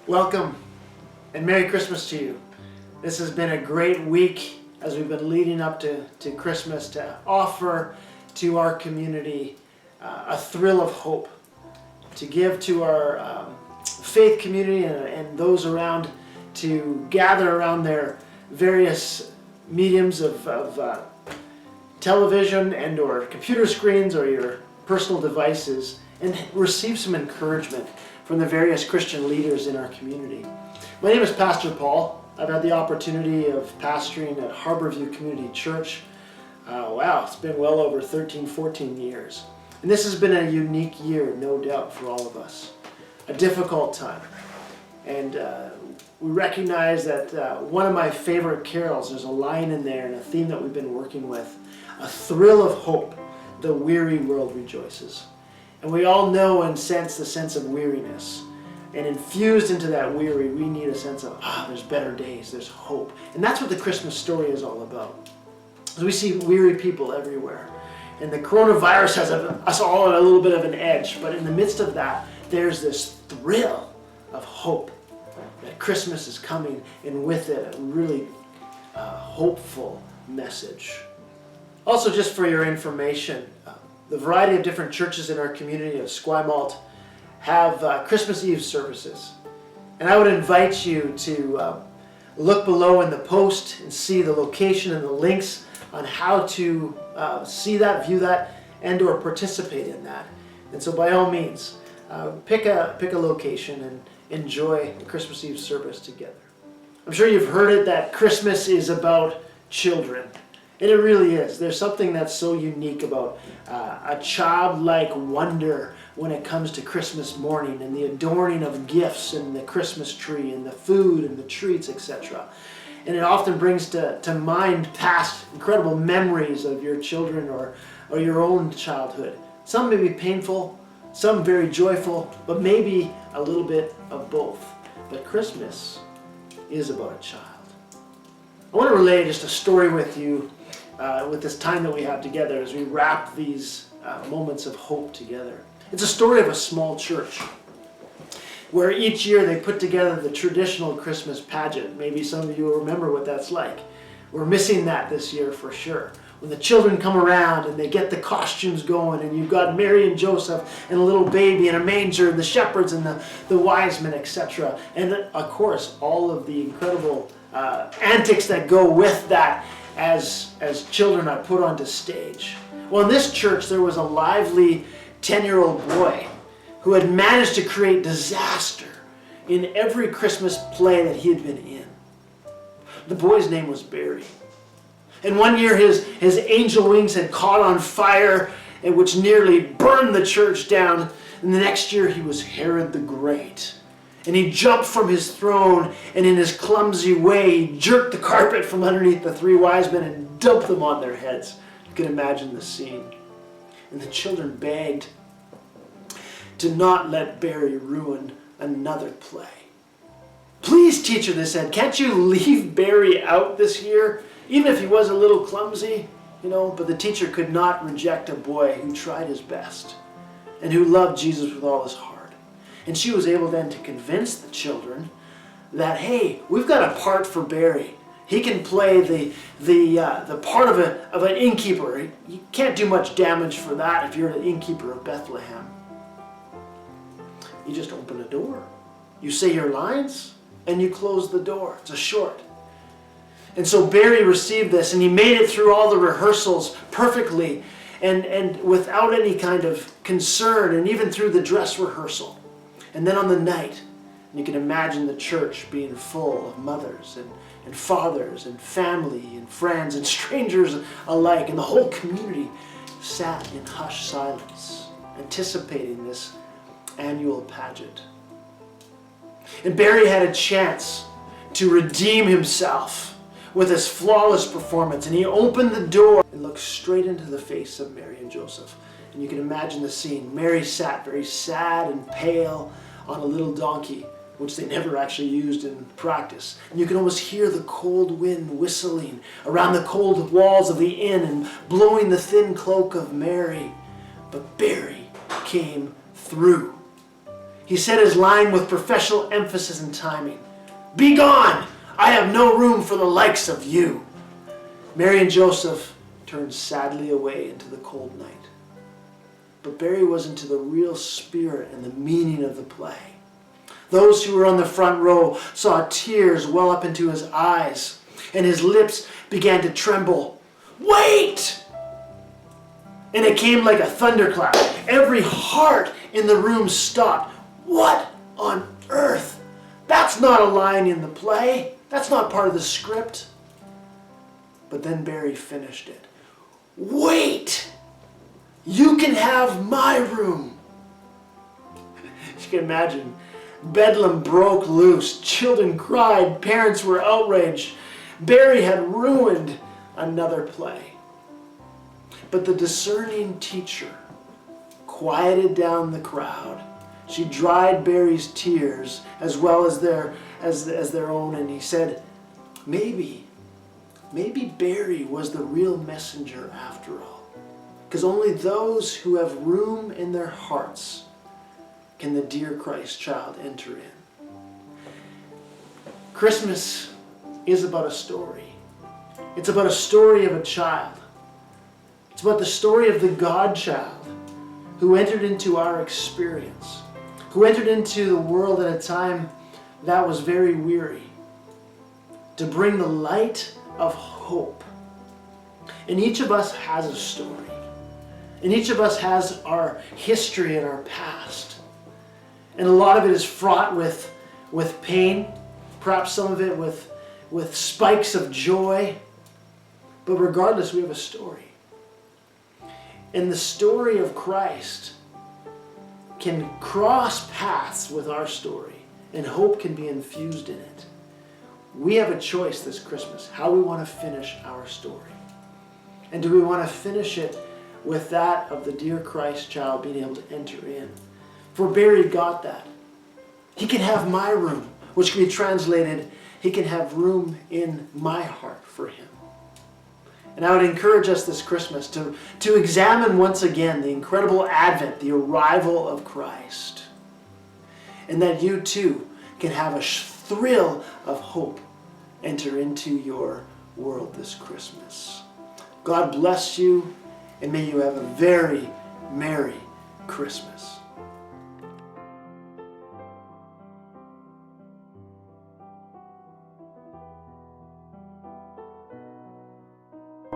Welcome and Merry Christmas to you. This has been a great week as we've been leading up to Christmas to offer to our community a thrill of hope, to give to our faith community and those around to gather around their various mediums of television and or computer screens or your personal devices and receive some encouragement from the various Christian leaders in our community. My name is Pastor Paul. I've had the opportunity of pastoring at Harbourview Community Church. It's been well over 13, 14 years. And this has been a unique year, no doubt, for all of us. A difficult time. And we recognize that one of my favorite carols, there's a line in there and a theme that we've been working with, a thrill of hope, the weary world rejoices. And we all know and sense the sense of weariness. And infused into that weary, we need a sense of, there's better days, there's hope. And that's what the Christmas story is all about. As we see weary people everywhere. And the coronavirus has us all on a little bit of an edge. But in the midst of that, there's this thrill of hope that Christmas is coming, and with it, a really hopeful message. Also, just for your information, the variety of different churches in our community of Esquimalt have Christmas Eve services. And I would invite you to look below in the post and see the location and the links on how to see that, view that, and or participate in that. And so by all means, pick a location and enjoy the Christmas Eve service together. I'm sure you've heard it that Christmas is about children. And it really is. There's something that's so unique about a childlike wonder when it comes to Christmas morning and the adorning of gifts and the Christmas tree and the food and the treats, etc. And it often brings to mind past incredible memories of your children or your own childhood. Some may be painful, some very joyful, but maybe a little bit of both. But Christmas is about a child. I want to relay just a story with you with this time that we have together as we wrap these moments of hope together. It's a story of a small church where each year they put together the traditional Christmas pageant. Maybe some of you will remember what that's like. We're missing that this year for sure. When the children come around and they get the costumes going and you've got Mary and Joseph and a little baby and a manger and the shepherds and the wise men, etc. And of course, all of the incredible antics that go with that as children are put onto stage. Well, in this church, there was a lively 10-year-old boy who had managed to create disaster in every Christmas play that he had been in. The boy's name was Barry. And one year his angel wings had caught on fire, which nearly burned the church down. And the next year he was Herod the Great. And he jumped from his throne, and in his clumsy way, he jerked the carpet from underneath the three wise men and dumped them on their heads. You can imagine the scene. And the children begged to not let Barry ruin another play. Please, teacher, they said, can't you leave Barry out this year, even if he was a little clumsy? But the teacher could not reject a boy who tried his best and who loved Jesus with all his heart. And she was able then to convince the children that, hey, we've got a part for Barry. He can play the part of an innkeeper. You can't do much damage for that if you're the innkeeper of Bethlehem. You just open a door. You say your lines, and you close the door. It's a short. And so Barry received this, and he made it through all the rehearsals perfectly and without any kind of concern, and even through the dress rehearsal. And then on the night, you can imagine the church being full of mothers and fathers and family and friends and strangers alike. And the whole community sat in hushed silence, anticipating this annual pageant. And Barry had a chance to redeem himself with his flawless performance. And he opened the door and looked straight into the face of Mary and Joseph. And you can imagine the scene. Mary sat very sad and pale on a little donkey, which they never actually used in practice. And you can almost hear the cold wind whistling around the cold walls of the inn and blowing the thin cloak of Mary. But Barry came through. He said his line with professional emphasis and timing. "Be gone! I have no room for the likes of you." Mary and Joseph turned sadly away into the cold night. But Barry was into the real spirit and the meaning of the play. Those who were on the front row saw tears well up into his eyes, and his lips began to tremble. "Wait!" And it came like a thunderclap. Every heart in the room stopped. What on earth? That's not a line in the play. That's not part of the script. But then Barry finished it. "Wait! You can have my room." You can imagine. Bedlam broke loose. Children cried. Parents were outraged. Barry had ruined another play. But the discerning teacher quieted down the crowd. She dried Barry's tears as well as their own, and he said, maybe Barry was the real messenger after all. Because only those who have room in their hearts can the dear Christ child enter in. Christmas is about a story. It's about a story of a child. It's about the story of the God child who entered into our experience, who entered into the world at a time that was very weary, to bring the light of hope. And each of us has a story. And each of us has our history and our past. And a lot of it is fraught with pain, perhaps some of it with spikes of joy. But regardless, we have a story. And the story of Christ can cross paths with our story, and hope can be infused in it. We have a choice this Christmas, how we want to finish our story. And do we want to finish it with that of the dear Christ child being able to enter in? For Barry got that. He can have my room, which can be translated, he can have room in my heart for him. And I would encourage us this Christmas to examine once again the incredible advent, the arrival of Christ. And that you too can have a thrill of hope enter into your world this Christmas. God bless you, and may you have a very Merry Christmas.